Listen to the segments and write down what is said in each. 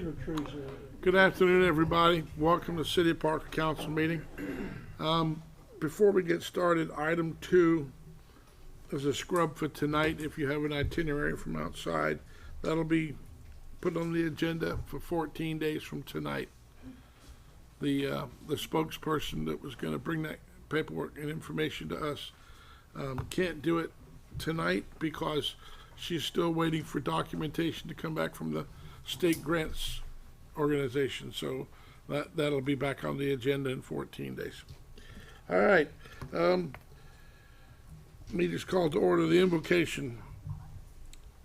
cedar trees there. Good afternoon, everybody. Welcome to City of Parker Council meeting. Before we get started, item 2 is a scrub for tonight. If you have an itinerary from outside, that'll be put on the agenda for 14 days from tonight. The spokesperson that was going to bring that paperwork and information to us can't do it tonight because she's still waiting for documentation to come back from the state grants organization. So that'll be back on the agenda in 14 days. All right. Meeting's called to order. The invocation.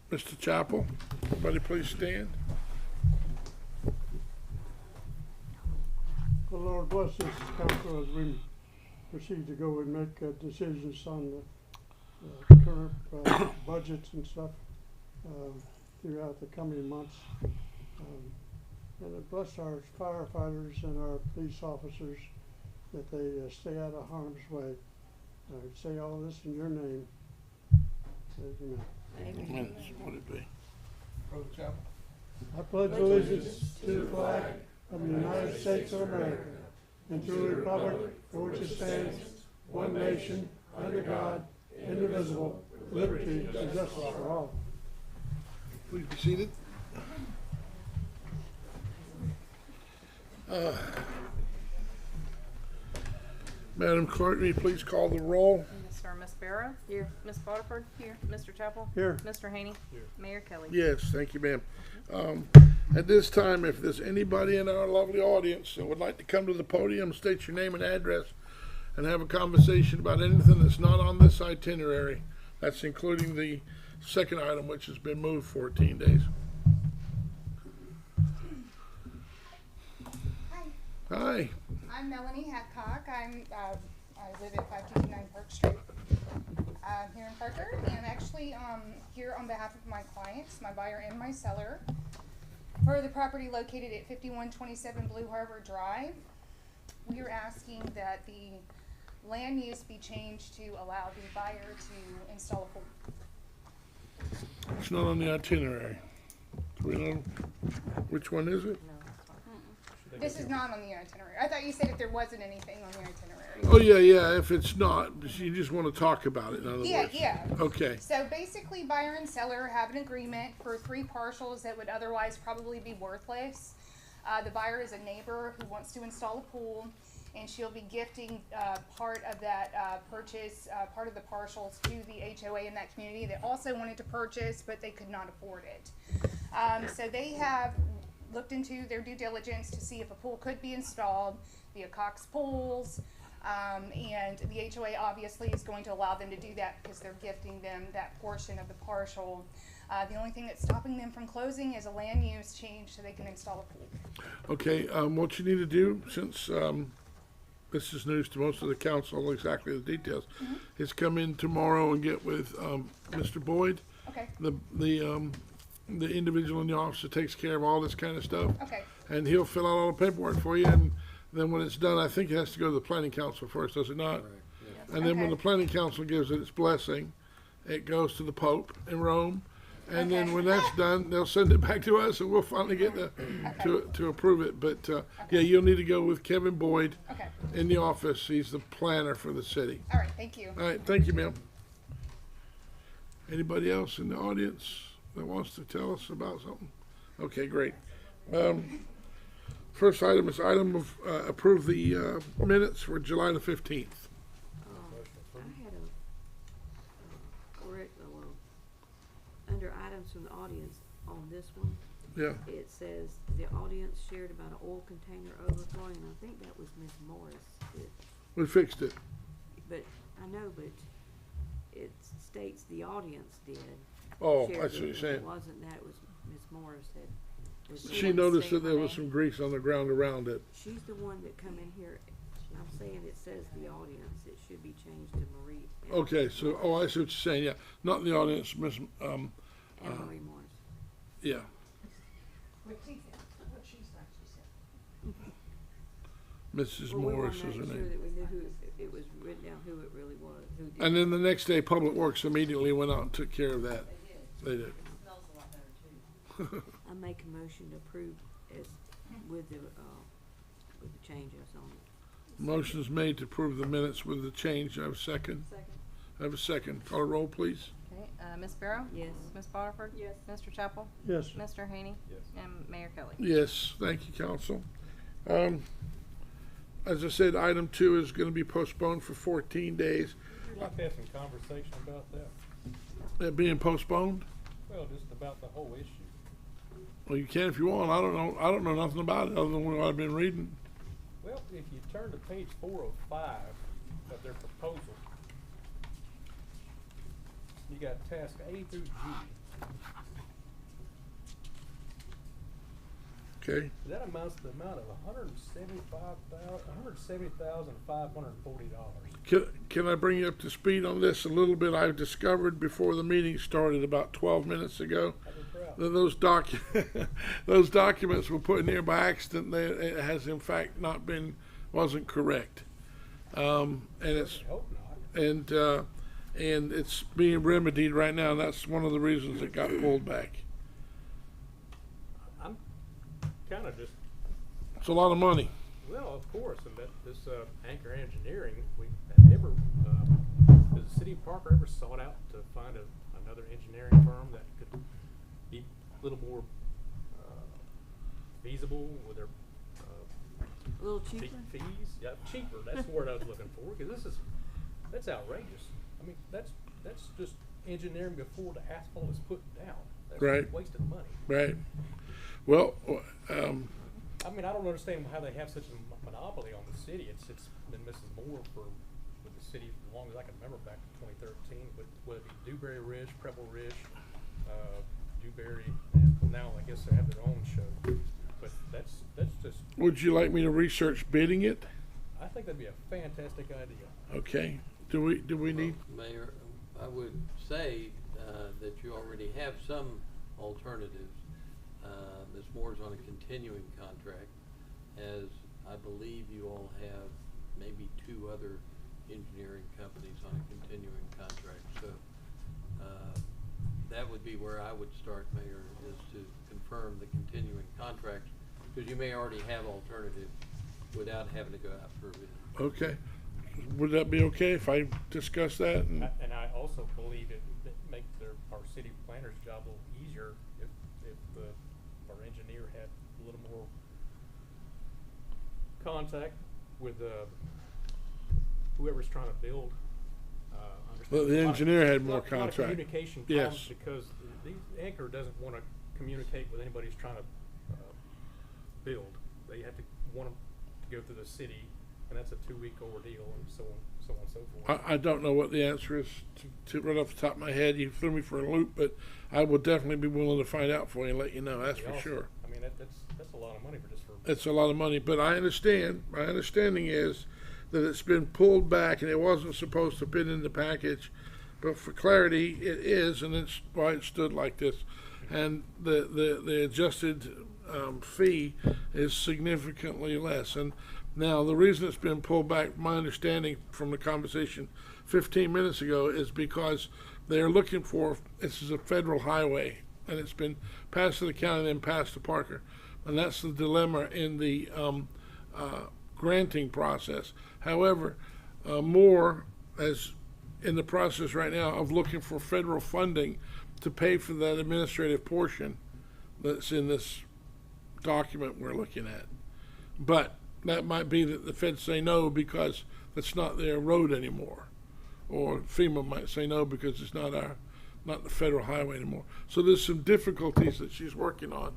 Mr. Chappell, everybody please stand. The Lord bless this council as we proceed to go and make decisions on the current budgets and stuff throughout the coming months. And it bless our firefighters and our police officers that they stay out of harm's way. I say all this in your name. Amen. Amen. What it be? Brother Chappell. I pledge allegiance to the flag of the United States of America and to the republic for which it stands, one nation, under God, indivisible, with liberty and justice for all. Please be seated. Madam Clerk, will you please call the roll? Mr. and Miss Barrow? Here. Miss Waterford? Here. Mr. Chappell? Here. Mr. Haney? Here. Mayor Kelly? Yes, thank you, ma'am. At this time, if there's anybody in our lovely audience that would like to come to the podium, state your name and address, and have a conversation about anything that's not on this itinerary, that's including the second item, which has been moved 14 days. Hi. I'm Melanie Hadcock. I live at 529 Park Street here in Parker, and actually here on behalf of my clients, my buyer and my seller, for the property located at 5127 Blue Harbor Drive. We are asking that the land use be changed to allow the buyer to install a pool. It's not on the itinerary. Do we know which one is it? This is not on the itinerary. I thought you said if there wasn't anything on the itinerary. Oh, yeah, if it's not, you just want to talk about it, in other words. Yeah. Okay. So basically, buyer and seller have an agreement for 3 parcels that would otherwise probably be worthless. The buyer is a neighbor who wants to install a pool, and she'll be gifting part of that purchase, part of the parcels to the HOA in that community that also wanted to purchase, but they could not afford it. So they have looked into their due diligence to see if a pool could be installed via Cox Pools, and the HOA obviously is going to allow them to do that because they're gifting them that portion of the parcel. The only thing that's stopping them from closing is a land use change so they can install a pool. Okay, what you need to do, since this is news to most of the council, exactly the details, is come in tomorrow and get with Mr. Boyd, Okay, the individual in the office that takes care of all this kind of stuff. okay, And he'll fill out all the paperwork for you, and then when it's done, I think it has to go to the planning council first, does it not? And then when Okay. the planning council gives it its blessing, it goes to the Pope in Rome. And then Okay. when that's done, they'll send it back to us, and we'll finally get to approve it. But yeah, you'll need to go with Kevin Boyd okay. in the office. He's the planner for the city. All right, thank you. All right, thank you, ma'am. Anybody else in the audience that wants to tell us about something? Okay, great. First item is item of approve the minutes for July the 15th. I had under items from the audience on this one, Yeah, it says the audience shared about an oil container overflowing, and I think that was Ms. Morris. we fixed it. But it states the audience did. Oh, shared that's it, what you're and saying. It wasn't that, it was Ms. Morris that. was the She one that noticed that stated there my was name. some grease on the ground around it. She's the one that come in here, I'm saying it says the audience, it should be changed to Marie. Okay, so, oh, I see what you're saying, yeah. Not in the audience, Miss, And Marie Morris. yeah. Mrs. Well, we Morris wanna is her make sure name. that we knew who, it was written down who it really was, who did. And then the next day, Public Works immediately went out and took care of that. They did. I make a motion to approve as, with the changes on it. Motion is made to approve the minutes with the change. I have a second. Second. I have a second. Call a roll, please. Okay, Ms. Barrow? Yes. Ms. Botiford? Yes. Mr. Chapel? Yes, Mr. Haney? Yes. And Mayor Kelly? Yes, thank you, council. As I said, item 2 is gonna be postponed for 14 days. Would you like to have some conversation about that? It being postponed? Well, just about the whole issue. Well, you can if you want. I don't know nothing about it other than what I've been reading. Well, if you turn to page 405 of their proposal, you got task A through G. Okay, That amounts to the amount of $170,540. can I bring you up to speed on this a little bit? I've discovered before the meeting started about 12 minutes ago I'd be proud. that those documents were put in there by accident. It has in fact wasn't correct. And it's I hope not. and it's being remedied right now. And that's one of the reasons it got pulled back. I'm kind of just, It's a lot of money. well, of course, and that this Anchor Engineering, has the city of Parker ever sought out to find another engineering firm that could be a little more feasible with their A little cheaper? fees? Yeah, cheaper. That's the word I was looking for. Because that's outrageous. I mean, that's just engineering before the asphalt is put down. That's Right. a waste of money. Right. Well, I mean, I don't understand how they have such a monopoly on the city. It's been Mrs. Moore with the city as long as I can remember, back in 2013. But whether it be Dewberry Ridge, Preble Ridge, Dewberry, and now I guess they have their own show. But that's just, would you like me to research bidding it? I think that'd be a fantastic idea. Okay. Do we need? Mayor, I would say that you already have some alternatives. Ms. Moore's on a continuing contract, as I believe you all have maybe 2 other engineering companies on a continuing contract. So that would be where I would start, Mayor, is to confirm the continuing contracts, because you may already have alternatives without having to go out for a bid. Okay. Would that be okay if I discuss that? And And I also believe it make our city planner's job a little easier if our engineer had a little more contact with whoever's trying to build. Well, the engineer had more lot of contact. communication Yes. problems because the Anchor doesn't want to communicate with anybody who's trying to build. They have to want them to go through the city, and that's a 2-week ordeal, and so on and so forth. I don't know what the answer is to right off the top of my head. You threw me for a loop, but I would definitely be willing to find out for you and let you know. That's for Also, sure. I mean, that's a lot of money for just for. It's a lot of money, but I understand. My understanding is that it's been pulled back and it wasn't supposed to fit in the package. But for clarity, it is, and it's why it stood like this. And the adjusted fee is significantly less. And now the reason it's been pulled back, my understanding from the conversation 15 minutes ago, is because they're looking for, this is a federal highway, and it's been passed to the county and then passed to Parker. And that's the dilemma in the granting process. However, Moore is in the process right now of looking for federal funding to pay for that administrative portion that's in this document we're looking at. But that might be that the feds say no because it's not their road anymore. Or FEMA might say no because it's not the federal highway anymore. So there's some difficulties that she's working on.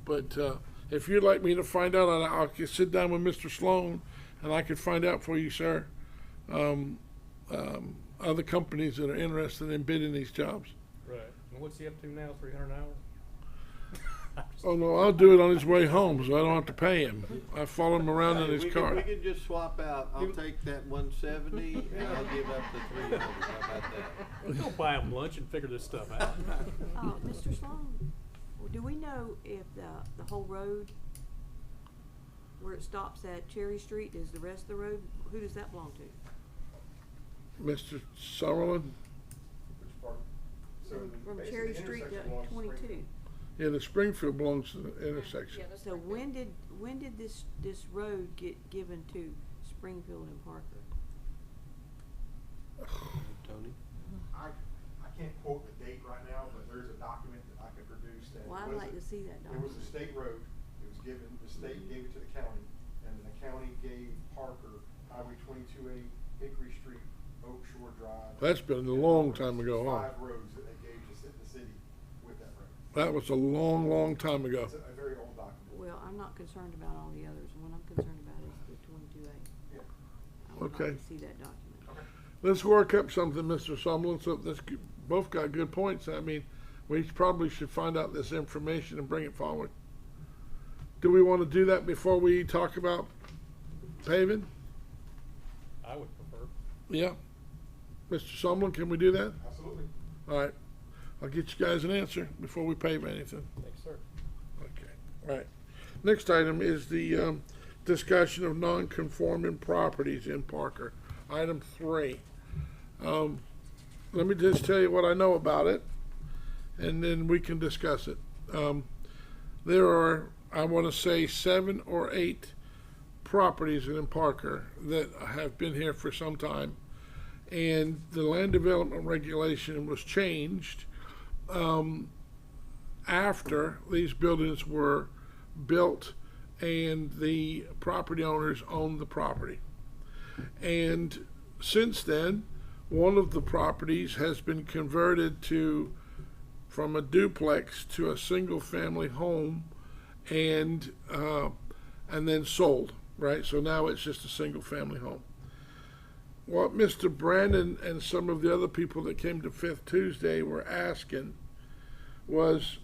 But if you'd like me to find out, I'll sit down with Mr. Sloan and I could find out for you, sir, other companies that are interested in bidding these jobs. Right. And what's he up to now? 300 an hour? Oh, no, I'll do it on his way home, so I don't have to pay him. I follow him around in his car. We can just swap out. I'll take that 170 and I'll give up the 300. How about that? Go buy him lunch and figure this stuff out. Mr. Sloan, do we know if the whole road where it stops at Cherry Street is the rest of the road? Who does that belong to? Mr. Sutherland? From Cherry Street to 22. Yeah, the Springfield belongs to the intersection. Yeah, that's So pretty good. when did this road get given to Springfield and Parker? Tony? I can't quote the date right now, but there's a document that I could produce that. Well, I'd like to see that It was a document. state road, it was given, the state gave it to the county, and then the county gave Parker Highway 22A, Hickory Street, Oak Shore Drive. That's been a long time ago, huh? 5 roads that they gave to the city with that road. That was a long, long time ago. It's a very old document. Well, I'm not concerned about all the others. What I'm concerned about is the 22A. Yeah. I would like Okay. to see that document. Let's work up something, Mr. Sumlin, so both got good points. I mean, we probably should find out this information and bring it forward. Do we want to do that before we talk about paving? I would prefer. Yeah. Mr. Sumlin, can we do that? Absolutely. All right. I'll get you guys an answer before we pave anything. Thanks, sir. Okay. All right. Next item is the discussion of non-conforming properties in Parker. Item 3. Let me just tell you what I know about it, and then we can discuss it. There are, I want to say, 7 or 8 properties in Parker that have been here for some time, and the land development regulation was changed after these buildings were built and the property owners owned the property. And since then, one of the properties has been converted from a duplex to a single family home and then sold, right? So now it's just a single family home. What Mr. Brandon and some of the other people that came to Fifth Tuesday were asking was,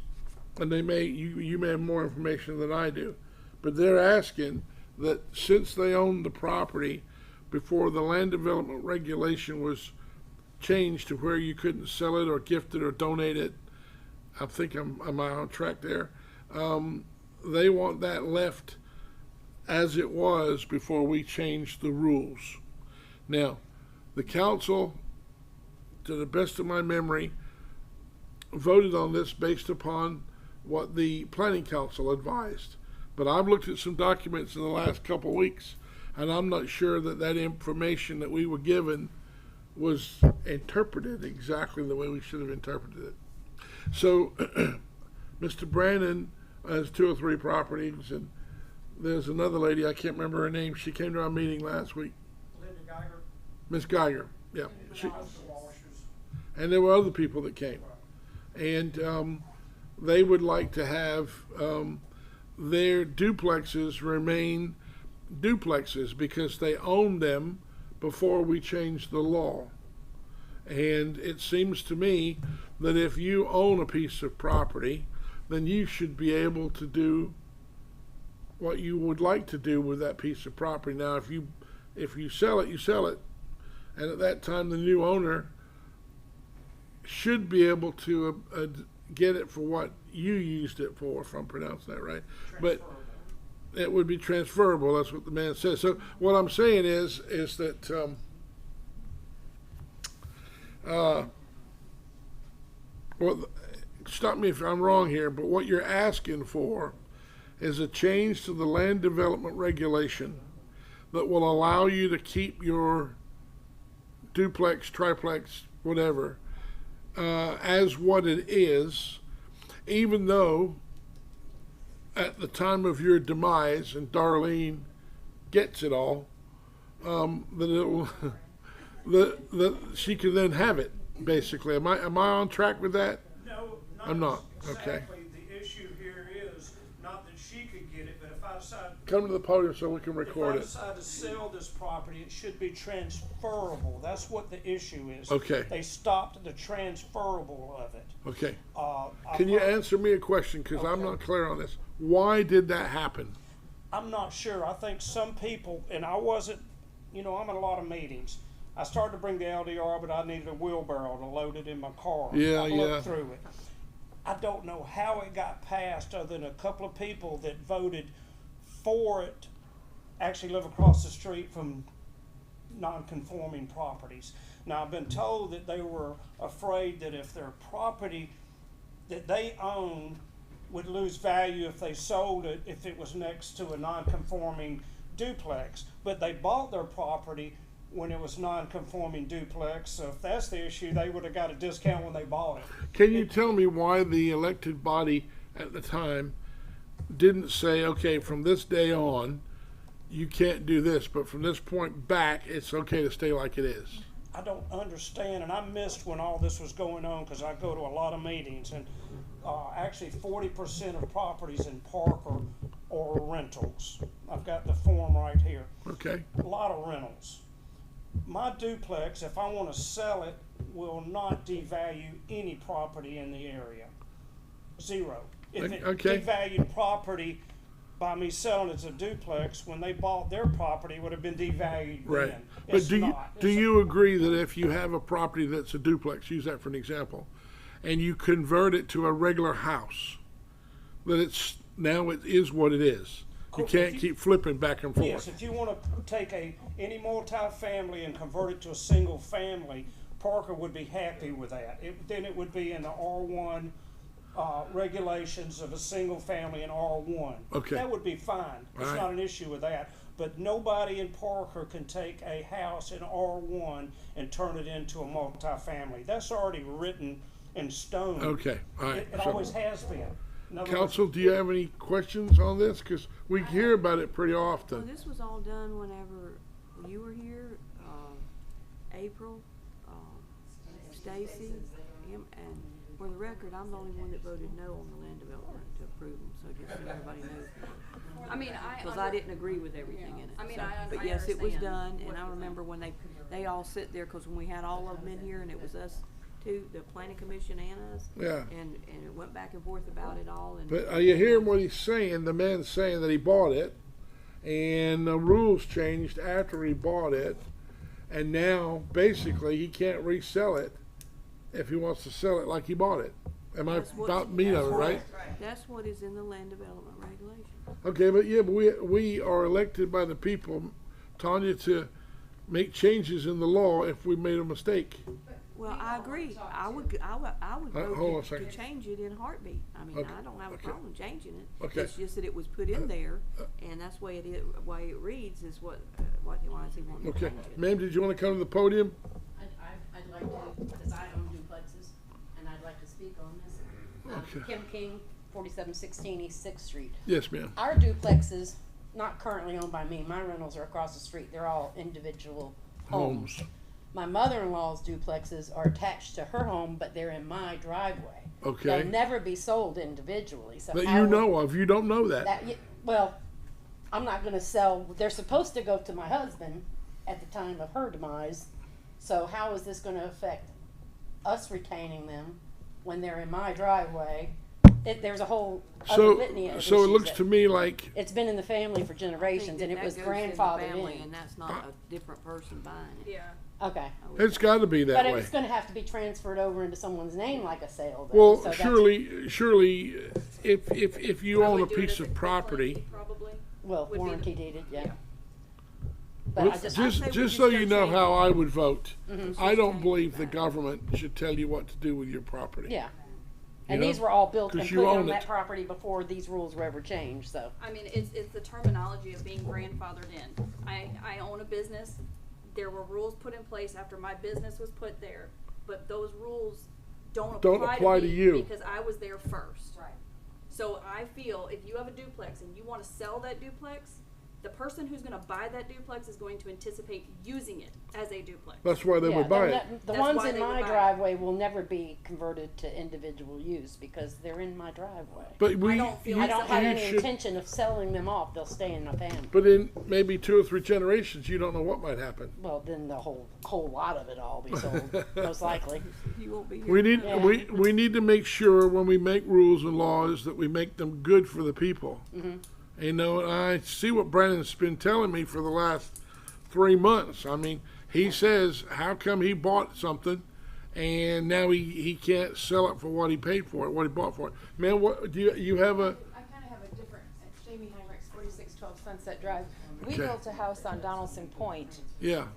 and you may have more information than I do, but they're asking that since they owned the property before the land development regulation was changed to where you couldn't sell it or gift it or donate it, I think am I on track there? They want that left as it was before we changed the rules. Now, the council, to the best of my memory, voted on this based upon what the planning council advised. But I've looked at some documents in the last couple of weeks, and I'm not sure that information that we were given was interpreted exactly the way we should have interpreted it. So, Mr. Brandon has 2 or 3 properties, and there's another lady, I can't remember her name, she came to our meeting last week. Linda Geiger, Miss Geiger, yeah. She, House of Washers. and there were other people that came. And they would like to have their duplexes remain duplexes because they owned them before we changed the law. And it seems to me that if you own a piece of property, then you should be able to do what you would like to do with that piece of property. Now, if you sell it, you sell it. And at that time, the new owner should be able to get it for what you used it for, if I'm pronouncing that right. But it would be transferable. That's what the man says. So what I'm saying is that well, stop me if I'm wrong here, but what you're asking for is a change to the land development regulation that will allow you to keep your duplex, triplex, whatever, as what it is, even though at the time of your demise, and Darlene gets it all, that it will, that she can then have it. Basically, am I on track with that? No, I'm not. exactly. Okay. The issue here is not that she could get it, but if I decide, Come to the podium so we can record if I it. decide to sell this property, it should be transferable. That's what the issue is. Okay. They stopped the transferable of it. Okay. I've Can you heard- answer me a question? Because I'm Okay. not clear on this. Why did that happen? I'm not sure. I think some people, and I wasn't, I'm at a lot of meetings. I started to bring the LDR, but I needed a wheelbarrow to load it in my car. Yeah, I yeah. looked through it. I don't know how it got passed other than a couple of people that voted for it actually live across the street from non-conforming properties. Now, I've been told that they were afraid that if their property that they own would lose value if they sold it if it was next to a non-conforming duplex. But they bought their property when it was non-conforming duplex, so if that's the issue, they would have got a discount when they bought it. Can you tell me why the elected body at the time didn't say, okay, from this day on, you can't do this, but from this point back, it's okay to stay like it is? I don't understand, and I missed when all this was going on because I go to a lot of meetings, and actually 40% of properties in Parker are rentals. I've got the form right here. Okay, A lot of rentals. My duplex, if I want to sell it, will not devalue any property in the area. Zero. If it Okay. devalued property by me selling it as a duplex, when they bought their property, it would have been devalued right. then. But It's do not. you agree that if you have a property that's a duplex, use that for an example, and you convert it to a regular house, that it's, now it is what it is? You Cool. can't If you- keep flipping back and Yes, forth? if you want to take any multi-family and convert it to a single family, Parker would be happy with that. Then it would be in the R1 regulations of a single family in R1. Okay. That would be fine. It's Alright. not an issue with that. But nobody in Parker can take a house in R1 and turn it into a multi-family. That's already written in stone. Okay, all right. It So- always has been. In other words, Council, do you have any questions on this? Because we hear about it pretty Well, often. this was all done whenever you were here, April, Stacy, and for the record, I'm the only one that voted no on the land development to approve them, so just so everybody knows. I mean, Because I didn't agree with everything in it. I mean, so. I But yes, it was understand done, what and I you're remember when they all sit there, because when we had all of them in here, and it was us two, the planning commission and us. Yeah. And it went back and forth about it all, and. But are you hearing what he's saying? The man's saying that he bought it, and the rules changed after he bought it, and now basically he can't resell it if he wants to sell it like he bought it. Am I That's what's- about me that's though, what- right? That's what is in the land development regulation. Okay, but yeah, but we are elected by the people, Tanya, to make changes in the law if we made a mistake. Well, I agree. I would hold on a vote to second. change it in a heartbeat. I mean, Okay, I don't have a okay. problem changing it. Okay. It's just that it was put in there, and that's the way it is, way it reads is why is he wanting to Okay, change it? ma'am, did you want to come to the podium? I'd like to, because I own duplexes, and I'd like to speak on this. Okay. Kim King, 4716 East Sixth Street. Yes, ma'am. Our duplexes, not currently owned by me, my rentals are across the street, they're all individual homes. My mother-in-law's duplexes are attached to her home, but they're in my driveway. Okay. They'll never be sold individually, so. That how you would- know of, you don't know that. Well, I'm not gonna sell, they're supposed to go to my husband at the time of her demise, so how is this gonna affect us retaining them when they're in my driveway? There's a whole other litany of So it issues looks that- to me like, It's been in the family for I think generations, and that it was goes in the grandfathered family, in. and that's not a different person buying it. Yeah. Okay, it's gotta be that but way. it's gonna have to be transferred over into someone's name like a sale, though. Well, so that's- surely, if you I own a would do it piece as a of quick property, claim, probably. Well, would be the- warranty deeded, yeah. yeah. But well, I just, say we just just so go you know change how it. I would vote, Mhm. I don't change believe it the back. government should tell you what to do with your property. yeah. And know, these were all built and 'cause put you on own that it. property before these rules were ever changed, so. I mean, it's the terminology of being grandfathered in. I own a business. There were rules put in place after my business was put there, but those rules don't apply to me you. because I was there first. Right. So I feel if you have a duplex and you want to sell that duplex, the person who's going to buy that duplex is going to anticipate using it as a duplex. That's why they Yeah, would buy they're it. not- The That's ones why in they would my buy it. driveway will never be converted to individual use because they're in my driveway. But we, don't feel you, I don't have you any should, intention of selling them off, they'll stay in my family. but in maybe 2 or 3 generations, you don't know what might happen. Well, then the whole lot of it all be sold, most likely. You won't be here. We need, Yeah. we need to make sure when we make rules and laws that we make them good for the people. Mhm. You know, and I see what Brandon's been telling me for the last 3 months. I mean, he says, how come he bought something and now he can't sell it for what he paid for it, what he bought for it? Man, what, do you have a, I kind of have a different, Jamie Heinrichs, 4612 Sunset Drive. We Okay. built a house on Donaldson Point. yeah,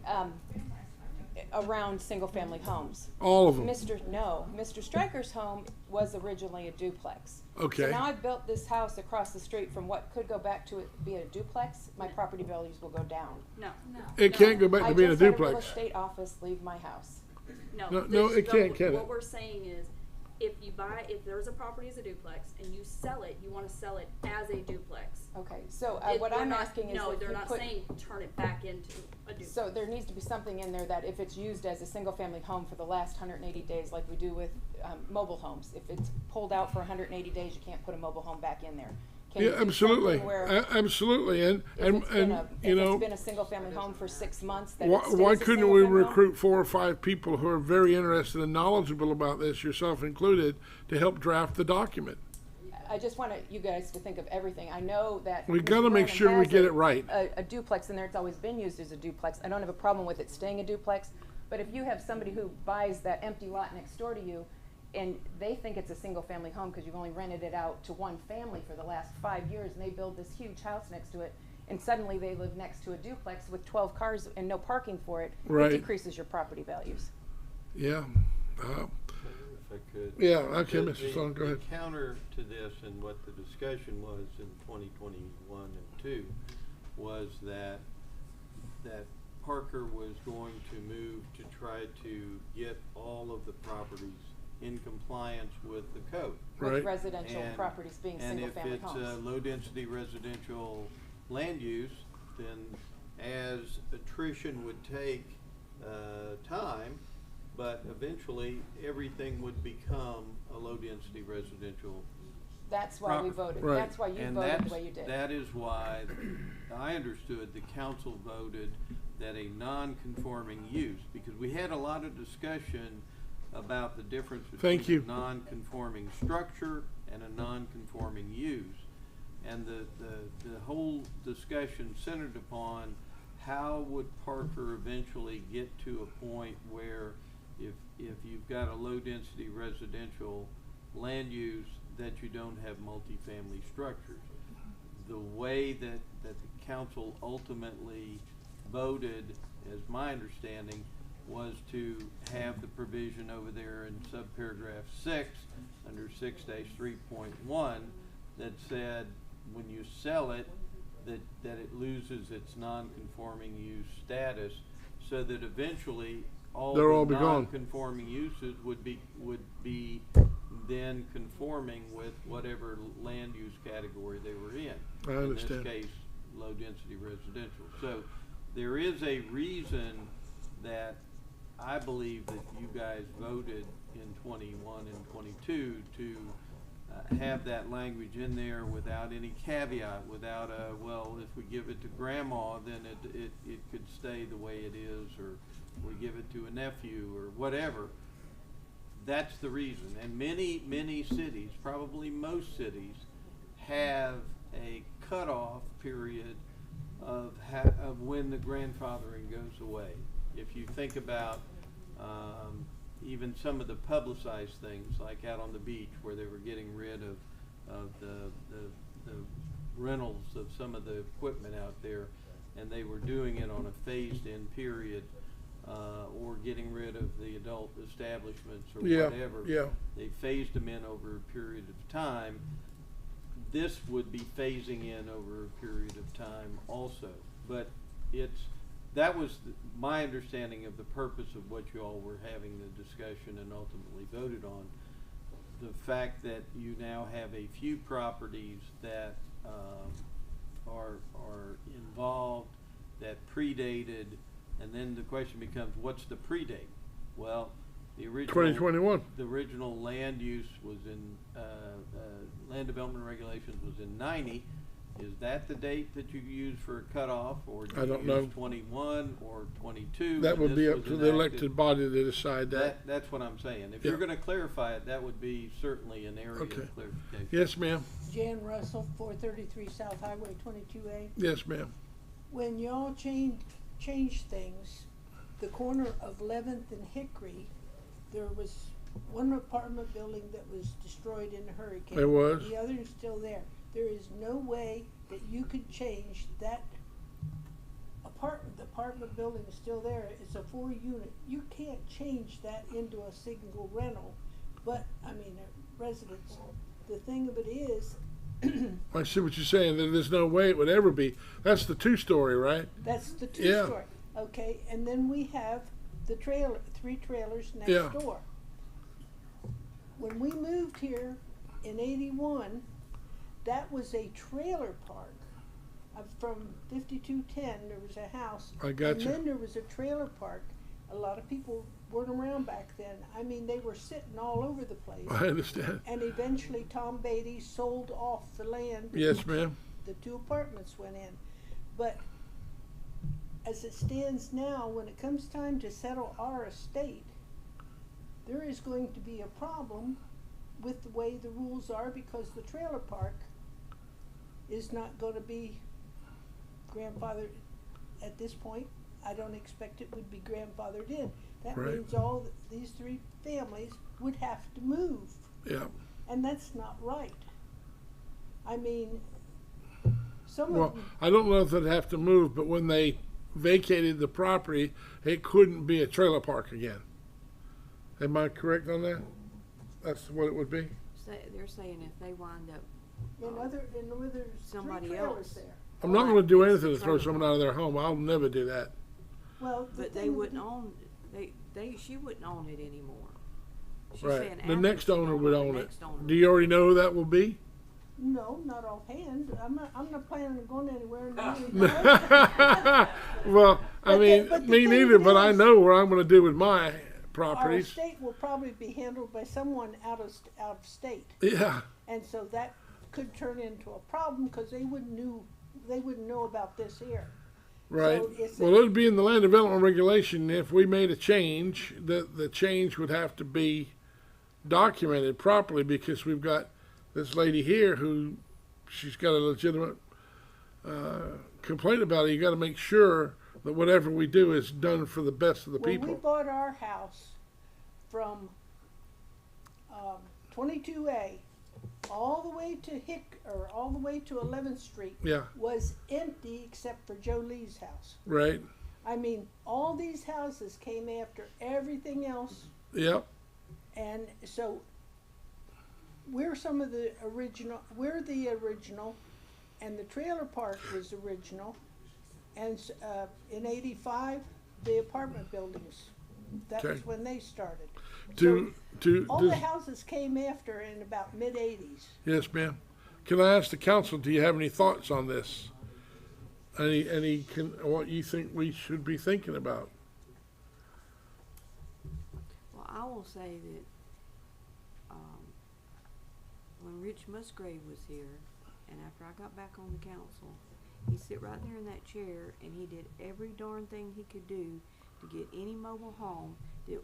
around single-family homes. All of them? Mr. Stryker's home was originally a duplex. Okay. So now I've built this house across the street from what could go back to it be a duplex, my property values will go down. No. It can't go back I to being a just had a real duplex. estate office leave my house. No, this- it can't, can What it? we're saying is, if there's a property as a duplex and you sell it, you wanna sell it as a duplex. Okay, so what We're I'm not- asking is no, if they're you not put, saying turn it back into a duplex. so there needs to be something in there that if it's used as a single-family home for the last 180 days, like we do with mobile homes, if it's pulled out for 180 days, you can't put a mobile home back in there. Can you Yeah, do absolutely, something where absolutely, and if it's been you know, it's been a single-family home for 6 months, that why, it stays why a couldn't we single-family home? recruit 4 or 5 people who are very interested and knowledgeable about this, yourself included, to help draft the document? I just want you guys to think of everything. I know that We Mr. gotta make Brennan sure we has get it right. A duplex in there. It's always been used as a duplex. I don't have a problem with it staying a duplex, but if you have somebody who buys that empty lot next door to you, and they think it's a single-family home because you've only rented it out to one family for the last 5 years, and they build this huge house next to it, and suddenly they live next to a duplex with 12 cars and no parking for it, Right. it decreases your property values. Yeah. If I could. Yeah, okay, The- Mr. Sloan, go the ahead. counter to this and what the discussion was in 2021 and 2 was that Parker was going to move to try to get all of the properties in compliance with the code. Right. With residential And- properties being single-family And if homes. it's a low-density residential land use, then as attrition would take time, but eventually everything would become a low-density residential. That's why we property. voted. Right. That's why you And voted that's, the way you did. that is why I understood the council voted that a non-conforming use, because we had a lot of discussion about the difference Thank between you. a non-conforming structure and a non-conforming use. And the whole discussion centered upon how would Parker eventually get to a point where if you've got a low-density residential land use, that you don't have multifamily structures. The way that the council ultimately voted, as my understanding, was to have the provision over there in subparagraph 6, under 6-3.1, that said when you sell it, that it loses its non-conforming use status, so that eventually all They'll all the be gone. non-conforming uses would be then conforming with whatever land use category they were in. I understand. In this case, low-density residential. So there is a reason that I believe that you guys voted in 21 and 22 to have that language in there without any caveat, without a, well, if we give it to grandma, then it could stay the way it is, or we give it to a nephew, or whatever. That's the reason. And many cities, probably most cities, have a cutoff period of when the grandfathering goes away. If you think about even some of the publicized things, like out on the beach where they were getting rid of the rentals of some of the equipment out there, and they were doing it on a phased-in period, or getting rid of the adult establishments or whatever. Yeah. They phased them in over a period of time. This would be phasing in over a period of time also. But that was my understanding of the purpose of what you all were having the discussion and ultimately voted on. The fact that you now have a few properties that are involved, that predated, and then the question becomes, what's the predate? Well, the original 2021. The original land use was in land development regulations was in 90. Is that the date that you use for a cutoff, or do I don't you know. use 21 or 22? That when would this be up was to the enacted? elected body to decide that. That's what I'm saying. If Yeah. you're going to clarify it, that would be certainly an area Okay. of clarification. Yes, ma'am. Jan Russell, 433 South Highway 22A. Yes, ma'am. When y'all changed things, the corner of 11th and Hickory, there was one apartment building that was destroyed in a hurricane. There was. The other is still there. There is no way that you could change that apartment building is still there, it's a 4-unit, you can't change that into a single rental, but, I mean, a residence. The thing of it is, I see what you're saying, that there's no way it would ever be. That's the 2-story, right? that's the Yeah. 2-story, okay, and then we have the 3 trailers next Yeah. door. When we moved here in '81, that was a trailer park. From 5210, there was a house. I got and you. then there was a trailer park. A lot of people weren't around back then. I mean, they were sitting all over the place. I understand. And eventually Tom Beatty sold off the land. Yes, ma'am. The 2 apartments went in. But as it stands now, when it comes time to settle our estate, there is going to be a problem with the way the rules are, because the trailer park is not going to be grandfathered at this point. I don't expect it would be grandfathered in. That Right. means all these 3 families would have to move, Yeah. and that's not right. I mean, some Well, of them, I don't know if they'd have to move, but when they vacated the property, it couldn't be a trailer park again. Am I correct on that? That's what it would be? They're saying if they wind up, in other 3 somebody trailers else. there. I'm not gonna do Right, anything to it's a throw trailer someone out of their home. I'll never do that. Well, the but they thing- wouldn't own, she wouldn't own it anymore. She's Right. saying The after next she owner owned would the own it. next owner Do you already know who that will be? No, not offhand. I'm not planning on going anywhere. Well, I But mean, but the me thing neither, but I is- know what I'm gonna do with my Our properties. estate will probably be handled by someone out of state, Yeah, and so that could turn into a problem because they wouldn't know about this here. right. So it's Well, it'd be in the land development regulation. If we made a change, the change would have to be documented properly, because we've got this lady here who, she's got a legitimate complaint about it. You gotta make sure that whatever we do is done for the best of the When we people. bought our house from 22A all the way to all the way to 11th Street Yeah, was empty except for Joe Lee's house. right. I mean, all these houses came after everything else. Yep, And so we're the original, and the trailer park was original. And in '85, the apartment buildings, that was Okay. when they started. to, All the does- houses came after in about mid-'80s. yes, ma'am. Can I ask the council, do you have any thoughts on this? What you think we should be thinking about? Well, I will say that, when Rich Musgrave was here, and after I got back on the council, he sit right there in that chair and he did every darn thing he could do to get any mobile home that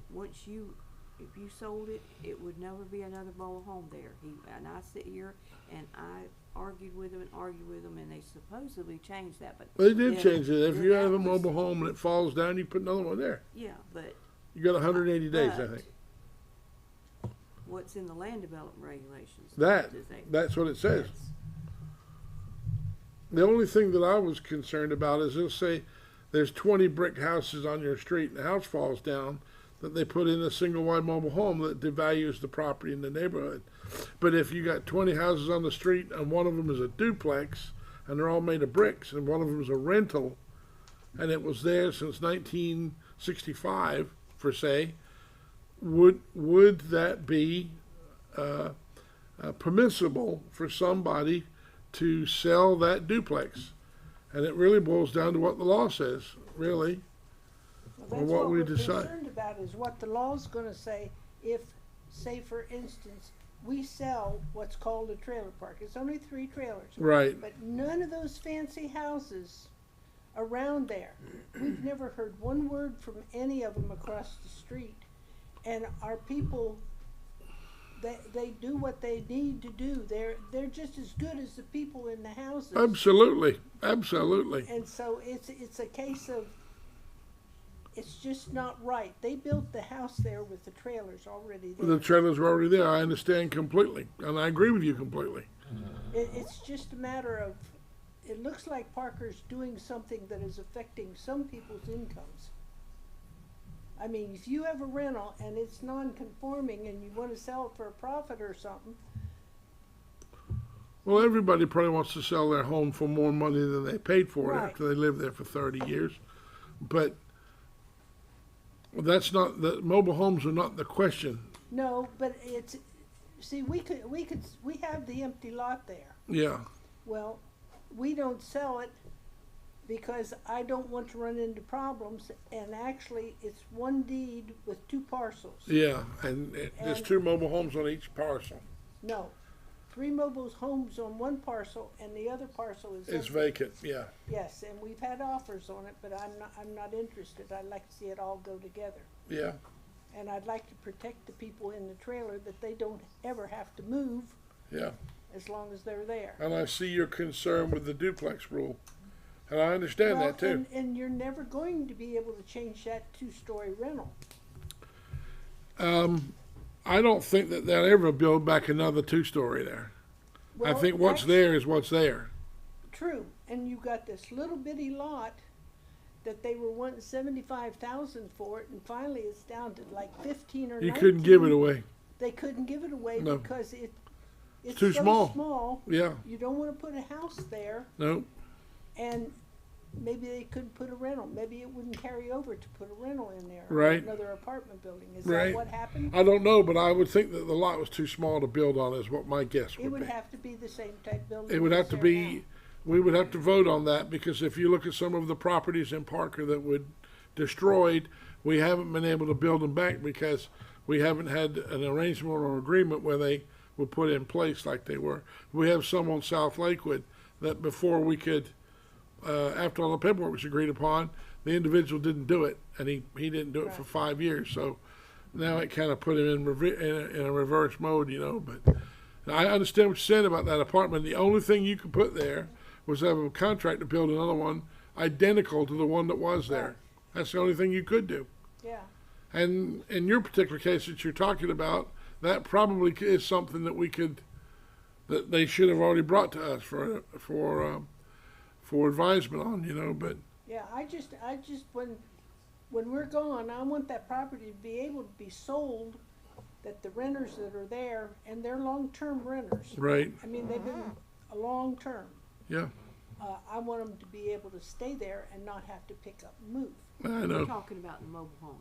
if you sold it, it would never be another mobile home there. And I sit here and I argued with him, and they supposedly changed that, but. They did then- change it. If then you that have a was- mobile home and it falls down, you put another one there. Yeah, but You got 180 days, I But- think. what's in the land development regulations? That, does they- that's what it says. That's- The only thing that I was concerned about is, let's say there's 20 brick houses on your street and the house falls down, that they put in a single wide mobile home that devalues the property in the neighborhood. But if you got 20 houses on the street and one of them is a duplex and they're all made of bricks and one of them is a rental and it was there since 1965, for say, would that be permissible for somebody to sell that duplex? And it really boils down to what the law says, really. Well, Or that's what what we we're decide. concerned about is what the law's gonna say if, say for instance, we sell what's called a trailer park. It's only 3 trailers. Right. But none of those fancy houses around there. We've never heard one word from any of them across the street. And our people, they do what they need to do. They're just as good as the people in the houses. Absolutely, absolutely. And so it's a case of, it's just not right. They built the house there with the trailers already there. The trailers were already there. I understand completely, and I agree with you completely. It's just a matter of, it looks like Parker's doing something that is affecting some people's incomes. I mean, if you have a rental and it's non-conforming and you wanna sell it for a profit or something, Well, everybody probably wants to sell their home for more money than they paid for it Right. after they lived there for 30 years. But that's not, the mobile homes are not the question. no, but it's, see, we have the empty lot there. Yeah, Well, we don't sell it because I don't want to run into problems, and actually, it's one deed with two parcels. yeah, and there's And- 2 mobile homes on each parcel. No, 3 mobile homes on one parcel, and the other parcel is It's empty. vacant, yeah. Yes, and we've had offers on it, but I'm not interested. I'd like to see it all go together. Yeah, And I'd like to protect the people in the trailer that they don't ever have to move yeah. as long as they're there. And I see your concern with the duplex rule. And I understand Well, that too. and you're never going to be able to change that 2-story rental. I don't think that they'll ever build back another 2-story there. I Well, think what's there is what's there. True, and you got this little bitty lot that they were wanting 75,000 for it, and finally it's down to like 15 or 19. You couldn't give it away. They couldn't give it away No. because it's too so small. small. Yeah, You don't want to put a house there, no, and maybe they couldn't put a rental. Maybe it wouldn't carry over to put a rental in there. Right. Another apartment building. Is Right. that what happened? I don't know, but I would think that the lot was too small to build on is what my guess It would would be. have to be the same type building. It would have that's to there be, now. we would have to vote on that, because if you look at some of the properties in Parker that were destroyed, we haven't been able to build them back because we haven't had an arrangement or agreement where they were put in place like they were. We have some on South Lakewood that before we could, after all the paperwork was agreed upon, the individual didn't do it, and he didn't do it for Right. 5 years, so now it kind of put him in a reverse mode, you know, but I understand what you're saying about that apartment. The only thing you could put there was have a contract to build another one identical to the one that was there. That's the only thing you could do. Yeah. And in your particular case that you're talking about, that probably is something that we could, that they should have already brought to us for advisement on, you know, but Yeah, I just when we're gone, I want that property to be able to be sold, that the renters that are there, and they're long-term renters. right, I mean, they've been a long term. yeah, I want them to be able to stay there and not have to pick up and move. I We're know. talking about the mobile homes.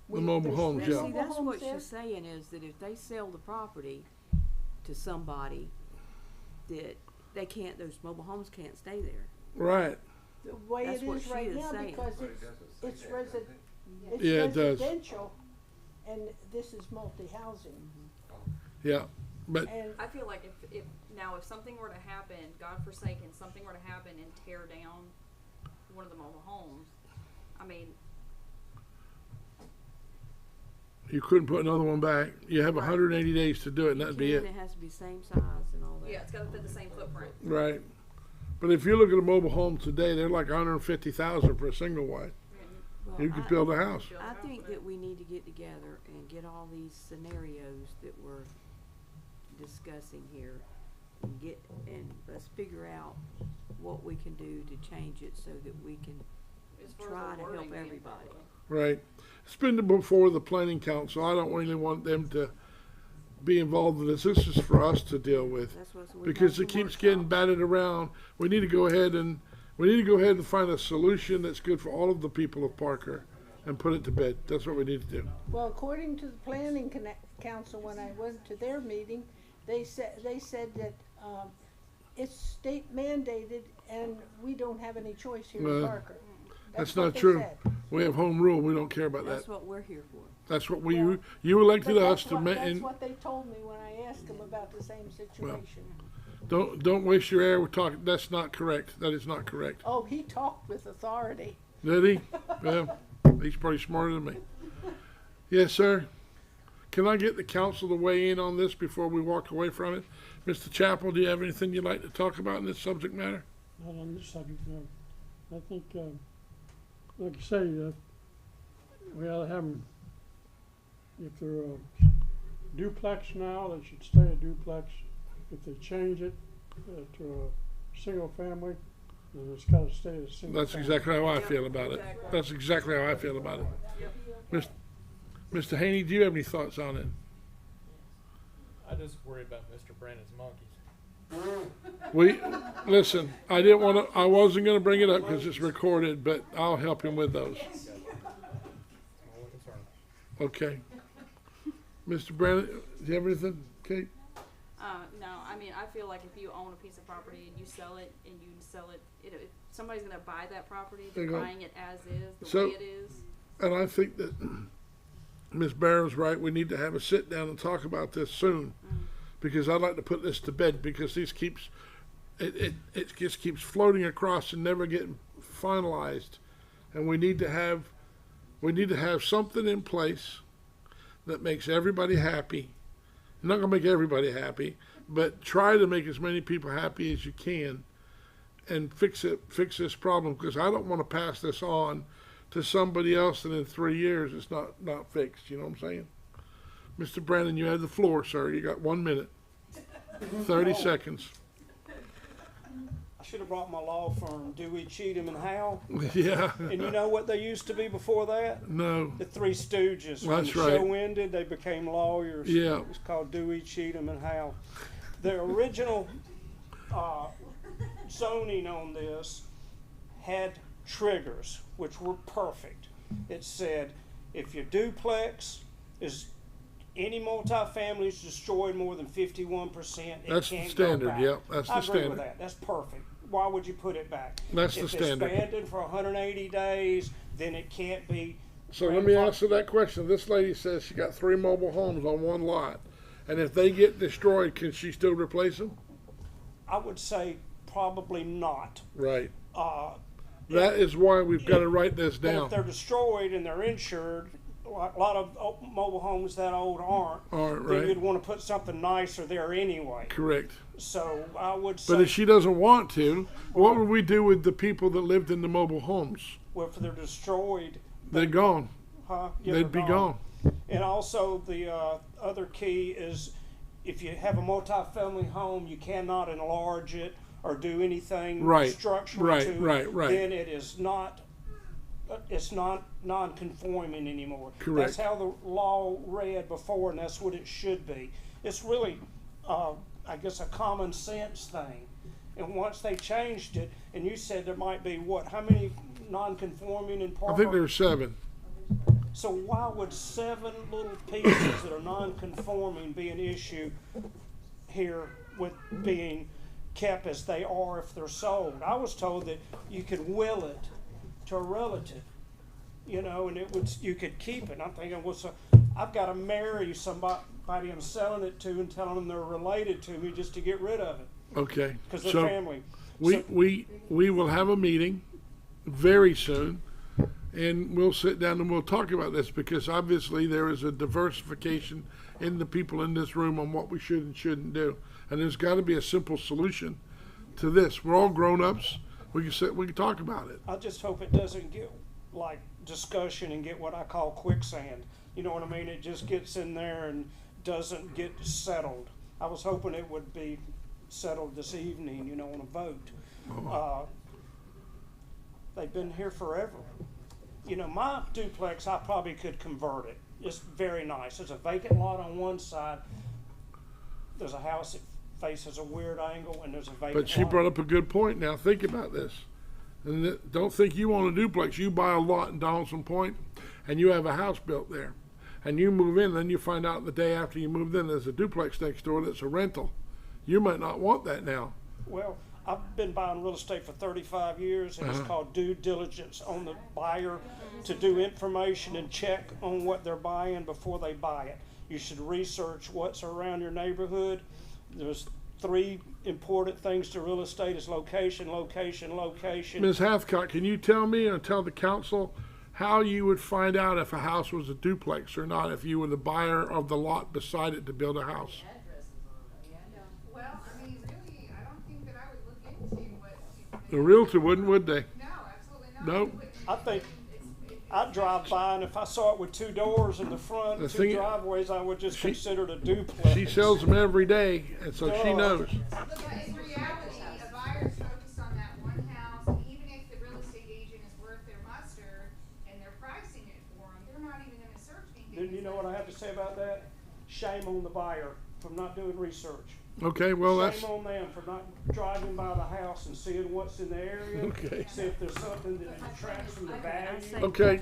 The mobile homes, there's yeah. See, mobile that's homes what there. she's saying is that if they sell the property to somebody, that they can't, those mobile homes can't stay there. Right, The way That's it what is she right is now, saying. because it's Yeah, it does. residential, and this is multi-housing. yeah, but And I feel like if something were to happen, God forsaken, something were to happen and tear down one of the mobile homes, I mean, you couldn't put another one back. You have Right. 180 days to do it, and that'd be You can, it. It has to be same size and all that. yeah, it's gotta fit the same footprint. Right. But if you look at a mobile home today, they're like 150,000 for a single wide. Well, You could build a house. I think that we need to get together and get all these scenarios that we're discussing here and let's figure out what we can do to change it so that we can As far as try the to wording help being everybody. proper. Right. It's been before the planning council. I don't really want them to be involved in this. This is for us to deal with. That's what we Because it keeps getting batted around. We need to go ahead and find a solution that's good for all of the people of Parker and put it to bed. That's what we need to do. well, according to the planning council, when I went to their meeting, they said that it's state mandated, and we don't have any choice here in Well, Parker. That's what not they true. said. We have home rule. We don't care about That's that. what we're here for. That's what Well, you elected But us that's to what, make. that's what they told me when I asked them about the same situation. Don't waste your air with talking. That's not correct. That is not correct. Oh, he talked with authority. Did he? Well, he's probably smarter than me. Yes, sir. Can I get the council to weigh in on this before we walk away from it? Mr. Chappell, do you have anything you'd like to talk about in this subject matter? Not on this subject, no. I think, like you say, we ought to have them, if they're a duplex now, they should stay a duplex. If they change it to a single family, and it's gotta stay a single. That's family. exactly how I feel about it. Exactly. That's exactly how I feel about it. Mr. Haney, do you have any thoughts on it? I just worry about Mr. Brandon's monkeys. Listen, I wasn't gonna bring it up because it's recorded, but I'll help him with those. That's my only concern. Okay. Mr. Brandon, do you have anything, Kate? No, I mean, I feel like if you own a piece of property and you sell it, if somebody's gonna buy that property, There they're you go. buying it as is, the So- way it is. And I think that Ms. Barron's right. We need to have a sit down and talk about this soon, because I'd like to put this to bed because this keeps it just keeps floating across and never getting finalized. And we need to have something in place that makes everybody happy. I'm not gonna make everybody happy, but try to make as many people happy as you can, and fix this problem, because I don't want to pass this on to somebody else and in 3 years it's not fixed. You know what I'm saying? Mr. Brandon, you have the floor, sir. You got 1 minute, 30 seconds. I should have brought my law firm, Dewey, Cheatham, and Howe. Yeah. And you know what they used to be before that? No. The Three Stooges. When That's the right. show ended, they became lawyers. Yeah. It was called Dewey, Cheatham, and Howe. The original zoning on this had triggers, which were perfect. It said, if your duplex is any multifamily is destroyed more than 51%, it That's the can't standard, go back. yeah, that's the I agree standard. with that. That's perfect. Why would you put it back? That's if the standard. If it's abandoned for 180 days, then it can't be. So let me answer that question. This lady says she got 3 mobile homes on one lot, and if they get destroyed, can she still replace them? I would say probably not. Right. Uh, That is why we've got to write this But if down. they're destroyed and they're insured, a lot of mobile homes that old aren't. Aren't, Then right. you'd want to put something nicer there anyway. Correct. So I would say, But if she doesn't want to, what would we do with the people that lived in the mobile homes? well, if they're destroyed, They're gone. huh? Yeah, They'd they're be gone. And also the other key is, if you have a multifamily home, you cannot enlarge it or do anything Right, structural right, to it. right, right. Then it is not. It's not non-conforming anymore. Correct. That's how the law read before, and that's what it should be. It's really, I guess, a common sense thing. And once they changed it, and you said there might be what? How many non-conforming in Parker? I think there's 7. So why would 7 little pieces that are non-conforming be an issue here with being kept as they are if they're sold? I was told that you could will it to a relative, you know, and you could keep it. I'm thinking, well, so I've got to marry somebody I'm selling it to and telling them they're related to me just to get rid of it Okay. because they're So family. we will have a meeting very soon, and we'll sit down and we'll talk about this, because obviously there is a diversification in the people in this room on what we should and shouldn't do. And there's got to be a simple solution to this. We're all grown-ups. We can talk about it. I just hope it doesn't get like discussion and get what I call quicksand. You know what I mean? It just gets in there and doesn't get settled. I was hoping it would be settled this evening, you know, on a vote. They've been here forever. You know, my duplex, I probably could convert it. It's very nice. There's a vacant lot on one side. There's a house that faces a weird angle, and there's a vacant But she lot. brought up a good point. Now think about this. And don't think you own a duplex. You buy a lot in Donaldson Point, and you have a house built there. And you move in, then you find out the day after you moved in there's a duplex next door that's a rental. You might not want that now. Well, I've been buying real estate for 35 years, and it's called due diligence on the buyer to do information and check on what they're buying before they buy it. You should research what's around your neighborhood. There's 3 important things to real estate: is location, location, location. Ms. Hathcott, can you tell me and tell the council how you would find out if a house was a duplex or not if you were the buyer of the lot beside it to build a house? Well, I mean, really, I don't think that I would look into what. The realtor wouldn't, would they? No, absolutely not. Nope. I think I'd drive by, and if I saw it with 2 doors in the front, The 2 thing- driveways, I would just she- consider it a duplex. She sells them every day, and so she knows. But in reality, a buyer's focused on that one house, shame on the buyer for not doing research. Okay, well, that's, Shame on them for not driving by the house and seeing what's in the area. Okay. See if there's something that detracts from the value. okay.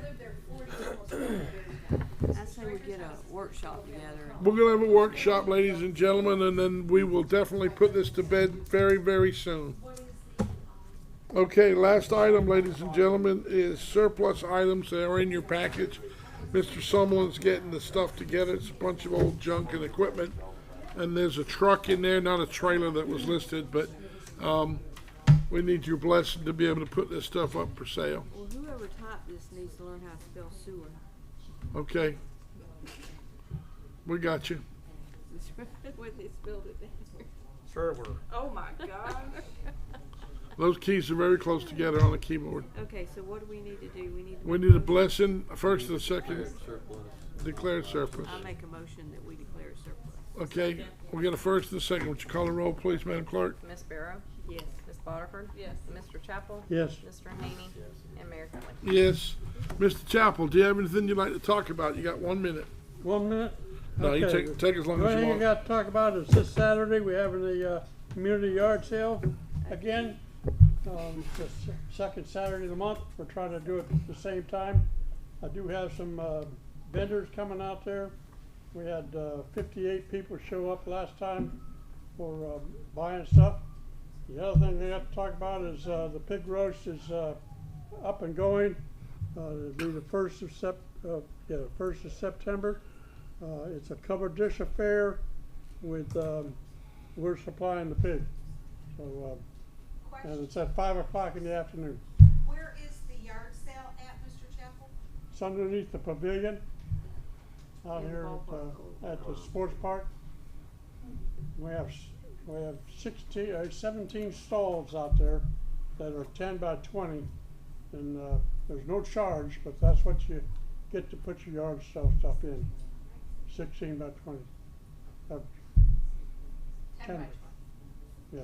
I say we get a workshop together. and- We're gonna have a workshop, ladies and gentlemen, and then we will definitely put this to bed very, very soon. Okay, last item, ladies and gentlemen, is surplus items that are in your package. Mr. Summerlin's getting the stuff together. It's a bunch of old junk and equipment. And there's a truck in there, not a trailer that was listed, but we need your blessing to be able to put this stuff up for sale. Well, whoever typed this needs to learn how to spell sewer. Okay? We got you. When they spelled it down. Server. Oh my God. Those keys are very close together on the keyboard. Okay, so what do we need to do? We need to. We make need a motion? blessing, first and second, Surplus. declared surplus. I make a motion that we declare it surplus. Okay, we got a first and a second. Would you call the roll, please, Madam Clerk? Ms. Barrow? Yes. Ms. Bodiford? Yes. Mr. Chapel? Yes. Mr. Haney? And Mayor Kelly. Yes. Mr. Chappell, do you have anything you'd like to talk about? You got 1 minute. 1 minute? No, you Okay. take as long The as only you thing I want. got to talk about is this Saturday, we're having the community yard sale again. The second Saturday of the month. We're trying to do it at the same time. I do have some vendors coming out there. We had 58 people show up last time for buying stuff. The other thing we have to talk about is the pig roast is up and going. It'll be the 1st of September. It's a covered dish affair with, we're supplying the pig. So, and it's at 5 o'clock in the afternoon. Where is the yard sale at, Mr. Chapel? It's underneath the pavilion out In the here ballpark. at the sports park. We have 17 stalls out there that are 10 by 20. And there's no charge, but that's what you get to put your yard sale stuff in. 16 by 20. 10 by 10. 20. Yeah.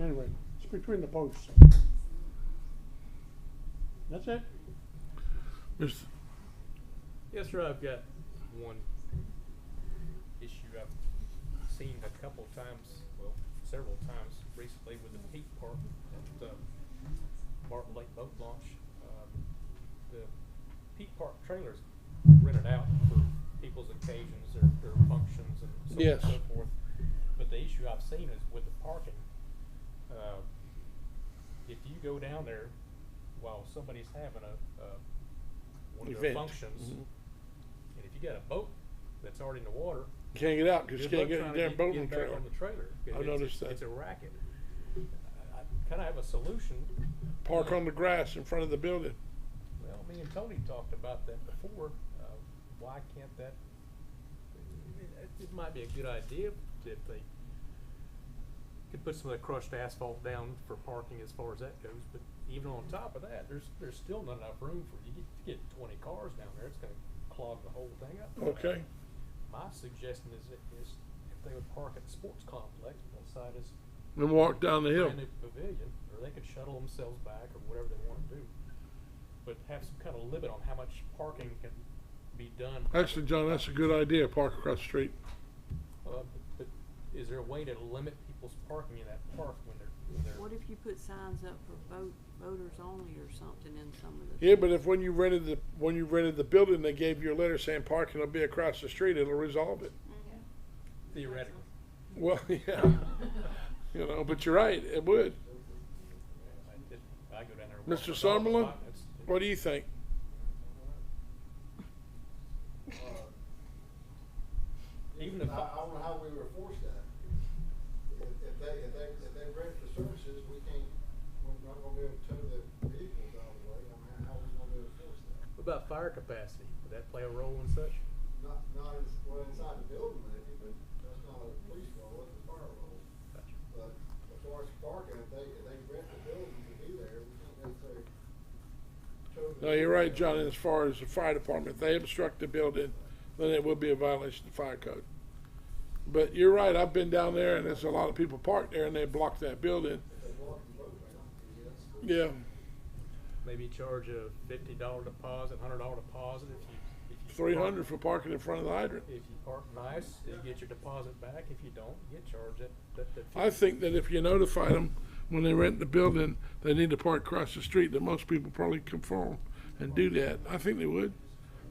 Anyway, it's between the posts. That's it. Mr. Yes, sir, I've got one issue I've seen a couple times, well, several times recently with the Peak Park at Barton Lake Boat Launch. The Peak Park trailers rented out for people's occasions or functions and so on Yes. and so forth. But the issue I've seen is with the parking. If you go down there while somebody's having one of their Event. functions, Mhm. and if you got a boat that's already in the water, You can't get out because you good can't luck get trying in to there and boat in the get back trailer. on the trailer. I've noticed that. It's a racket. I kind of have a solution. Park on the grass in front of the building. Well, me and Tony talked about that before. Why can't that? It might be a good idea if they could put some of the crushed asphalt down for parking as far as that goes. But even on top of that, there's still not enough room for you. Get 20 cars down there, it's going to clog the whole thing up. Okay. My suggestion is if they would park at the sports complex on the side of And walk down the hill. brand new pavilion, or they could shuttle themselves back or whatever they want to do. But have some kind of limit on how much parking can be done. Actually, John, that's a good idea. Park across the street. But is there a way to limit people's parking in that park when they're What if you put signs up for voters only or something in some of the? Yeah, but if when you rented the building, they gave you a letter saying parking will be across the street, it'll resolve it. theoretically? Well, yeah. You know, but you're right. It would. I go down there. and walk Mr. my dog Summerlin, spot, it's- what do you think? Even if I don't know how we would enforce that. If they rent the services, we're not gonna be able to tow the vehicles out of the way. I mean, how are we gonna be able to enforce that? what about fire capacity? Would that play a role in such? Well, inside the building maybe, but that's not a police role, it's a fire role. Gotcha. But as far as parking, if they rent the building to be there, we can't necessarily tow the. No, you're right, John. As far as the fire department, if they obstruct the building, then it would be a violation of the fire code. But you're right. I've been down there, and there's a lot of people parked there, and they block that building. If they block the roadway, yes. Yeah. Maybe charge a $50 deposit, $100 deposit if you $300 for parking in front of the hydrant. If you park nice, you get your deposit back. If you don't, you get charged that fee. I think that if you notify them when they rent the building, they need to park across the street, that most people probably conform and do that. I think they would.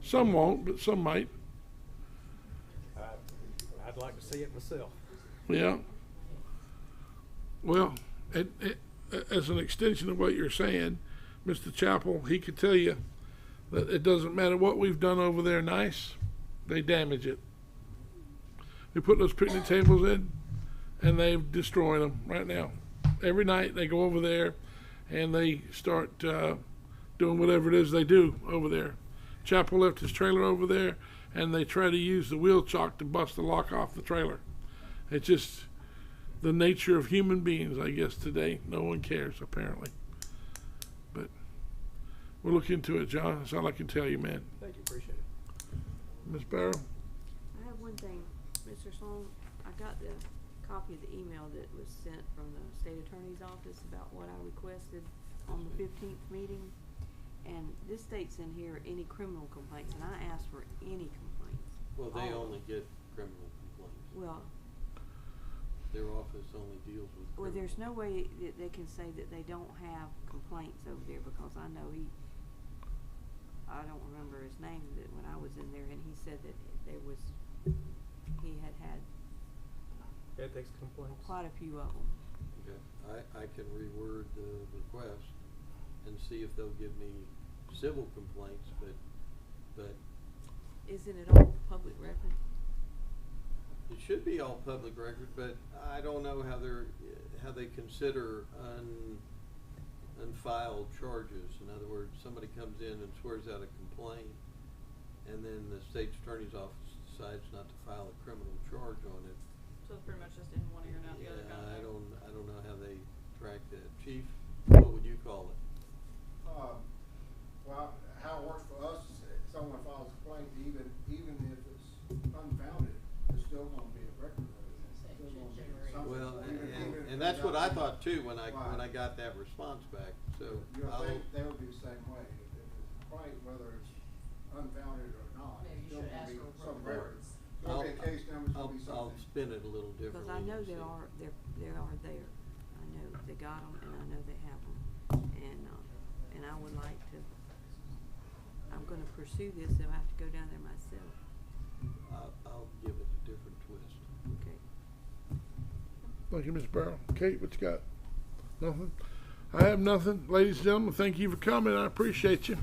Some won't, but some might. I'd like to see it myself. Yeah. Well, as an extension of what you're saying, Mr. Chappell, he could tell you that it doesn't matter what we've done over there nice, they damage it. We put those picnic tables in, and they've destroyed them right now. Every night they go over there, and they start doing whatever it is they do over there. Chappell left his trailer over there, and they try to use the wheel chock to bust the lock off the trailer. It's just the nature of human beings, I guess, today. No one cares, apparently. But we'll look into it, John. That's all I can tell you, man. Thank you, appreciate it. Ms. Barrow? I have one thing, Mr. Sloan, I got the copy of the email that was sent from the state attorney's office about what I requested on the 15th meeting. And this states in here any criminal complaints, and I asked for any complaints. Well, they All of only them. get criminal complaints. Well, Their office only deals with criminal. well, there's no way that they can say that they don't have complaints over there, because I know I don't remember his name, that when I was in there, and he said that he had Ethics complaints. quite a few of them. Okay, I can reword the request and see if they'll give me civil complaints, but Isn't it all public record? it should be all public record, but I don't know how they consider unfiled charges. In other words, somebody comes in and swears out a complaint, and then the state's attorney's office decides not to file a criminal charge on it. So it's pretty much just in one ear and out the other kind of Yeah, thing. I don't know how they track that. Chief, what would you call it? Well, how it works for us, if someone files a complaint, even if it's unfounded, there's still gonna be a record of it. It's still gonna be something. Well, Even if and that's what I it's thought too when I Right. got that response back, so You know, I'll, they would be the same way. If it's a complaint, whether it's unfounded or not, Maybe you still should gonna ask be for some reports. record. There'll be a case number, there'll be I'll something. spin it a little differently. Because I know and they see. are there. I know they got them, and I know they have them, and I would like to. I'm going to pursue this, so I have to go down there myself. I'll give it a different twist. Okay. Thank you, Ms. Barrow. Kate, what you got? Nothing? I have nothing. Ladies and gentlemen, thank you for coming. I appreciate you.